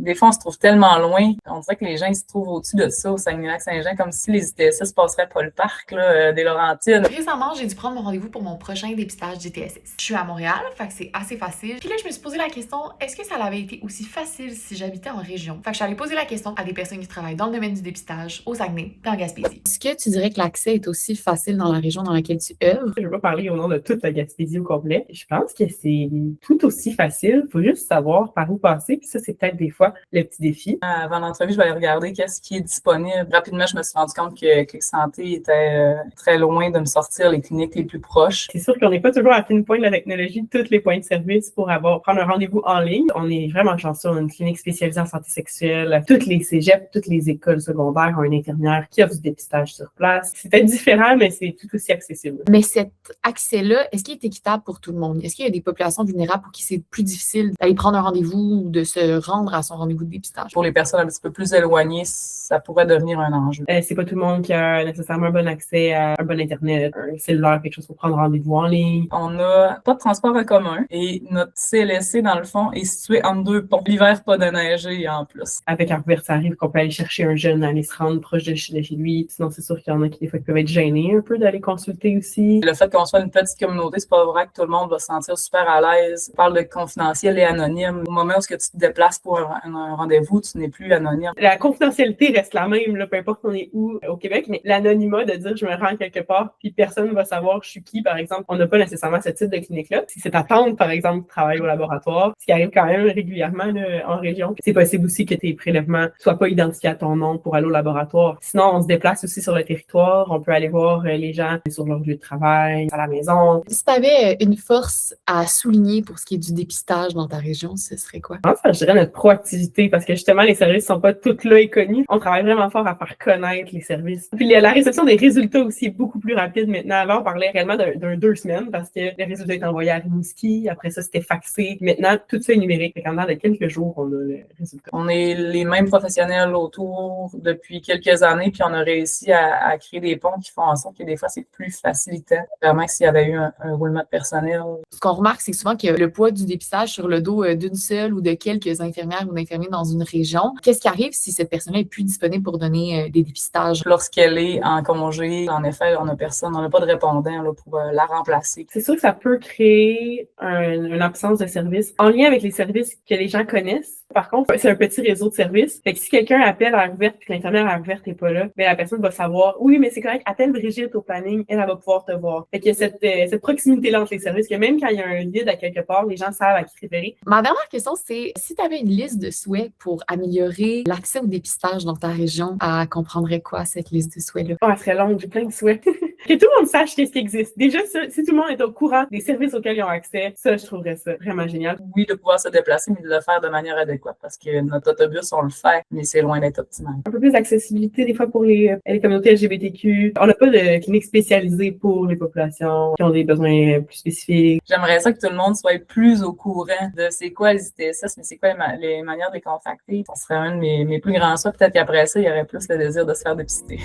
Des fois, on se trouve tellement loin. On dirait que les gens, ils se trouvent au-dessus de ça, au Saguenay-Lac-Saint-Jean, comme si les ITSS passeraient pas le parc là, des Laurentides. Récemment, j'ai dû prendre mon rendez-vous pour mon prochain dépistage d'ITSS. Je suis à Montréal, fait que c'est assez facile. Puis là, je me suis posé la question, est-ce que ça avait été aussi facile si j'habitais en région? Fait que je suis allée poser la question à des personnes qui travaillent dans le domaine du dépistage au Saguenay et en Gaspésie. Est-ce que tu dirais que l'accès est aussi facile dans la région dans laquelle tu œuvres? Je ne vais pas parler au nom de toute la Gaspésie au complet. Je pense que c'est tout aussi facile. Il faut juste savoir par où passer. Puis ça, c'est peut-être des fois le petit défi. Avant l'entrevue, je vais aller regarder qu'est-ce qui est disponible. Rapidement, je me suis rendu compte que Clic Santé était très loin de me sortir les cliniques les plus proches. C'est sûr qu'on n'est pas toujours à fine pointe de la technologie de tous les points de service pour prendre un rendez-vous en ligne. On est vraiment chanceux. On a une clinique spécialisée en santé sexuelle. Toutes les cégeps, toutes les écoles secondaires ont une infirmière qui offre du dépistage sur place. C'est peut-être différent, mais c'est tout aussi accessible. Mais cet accès-là, est-ce qu'il est équitable pour tout le monde? Est-ce qu'il y a des populations vulnérables pour qui c'est plus difficile d'aller prendre un rendez-vous ou de se rendre à son rendez-vous de dépistage? Pour les personnes un petit peu plus éloignées, ça pourrait devenir un enjeu. C'est pas tout le monde qui a nécessairement un bon accès à un bon Internet, un cellulaire, quelque chose pour prendre rendez-vous en ligne. On n'a pas de transport en commun et notre CLSC, dans le fond, est situé entre deux ponts. L'hiver, pas de neiger en plus. Avec Arvert, ça arrive qu'on peut aller chercher un jeune, aller se rendre proche de chez lui. Sinon, c'est sûr qu'il y en a qui, des fois, peuvent être gênés un peu d'aller consulter aussi. Le fait qu'on soit une petite communauté, c'est pas vrai que tout le monde va se sentir super à l'aise. On parle de confidentiel et anonyme. Au moment où tu te déplaces pour un rendez-vous, tu n'es plus anonyme. La confidentialité reste la même, là, peu importe on est où au Québec, mais l'anonymat de dire je me rends quelque part puis personne ne va savoir je suis qui, par exemple, on n'a pas nécessairement ce type de clinique-là. Si c'est ta tante, par exemple, qui travaille au laboratoire, ce qui arrive quand même régulièrement là, en région, c'est possible aussi que tes prélèvements soient pas identifiés à ton nom pour aller au laboratoire. Sinon, on se déplace aussi sur le territoire, on peut aller voir les gens sur leur lieu de travail, à la maison. Si tu avais une force à souligner pour ce qui est du dépistage dans ta région, ce serait quoi? Je pense que je dirais notre proactivité parce que justement, les services sont pas tous là et connus. On travaille vraiment fort à faire connaître les services. Puis la réception des résultats aussi est beaucoup plus rapide maintenant. Avant, on parlait réellement d'un 2 semaines parce que les résultats étaient envoyés à Rimouski. Après ça, c'était faxé. Maintenant, tout ça est numérique. En dedans de quelques jours, on a les résultats. On est les mêmes professionnels autour depuis quelques années, puis on a réussi à créer des ponts qui font en sorte que des fois, c'est plus facilitant. Vraiment, s'il y avait eu un roulement de personnel. Ce qu'on remarque, c'est souvent que le poids du dépistage sur le dos d'une seule ou de quelques infirmières ou d'infirmiers dans une région. Qu'est-ce qui arrive si cette personne-là est plus disponible pour donner des dépistages? Lorsqu'elle est en congé, en effet, on n'a personne, on n'a pas de répondant là, pour la remplacer. C'est sûr que ça peut créer une absence de service en lien avec les services que les gens connaissent. Par contre, c'est un petit réseau de services. Fait que si quelqu'un appelle à Arvert et que l'infirmière à Arvert n'est pas là, la personne va savoir, oui, mais c'est correct, appelle Brigitte au planning, elle va pouvoir te voir. Fait qu'il y a cette proximité-là entre les services, que même quand il y a un vide à quelque part, les gens savent à qui référer. Ma dernière question, c'est si tu avais une liste de souhaits pour améliorer l'accès au dépistage dans ta région, elle comprendrait quoi, cette liste de souhaits-là? Elle serait longue, j'ai plein de souhaits. Que tout le monde sache qu'est-ce qui existe. Déjà, ça, si tout le monde est au courant des services auxquels ils ont accès, ça, je trouverais ça vraiment génial. Oui, de pouvoir se déplacer, mais de le faire de manière adéquate parce que notre autobus, on le fait, mais c'est loin d'être optimal. Un peu plus d'accessibilité, des fois, pour les communautés LGBTQ. On n'a pas de clinique spécialisée pour les populations qui ont des besoins plus spécifiques. J'aimerais ça que tout le monde soit plus au courant de c'est quoi les ITSS, mais c'est quoi les manières de les contacter. Ça serait un de mes plus grands souhaits. Peut-être qu'après ça, il y aurait plus le désir de se faire dépister.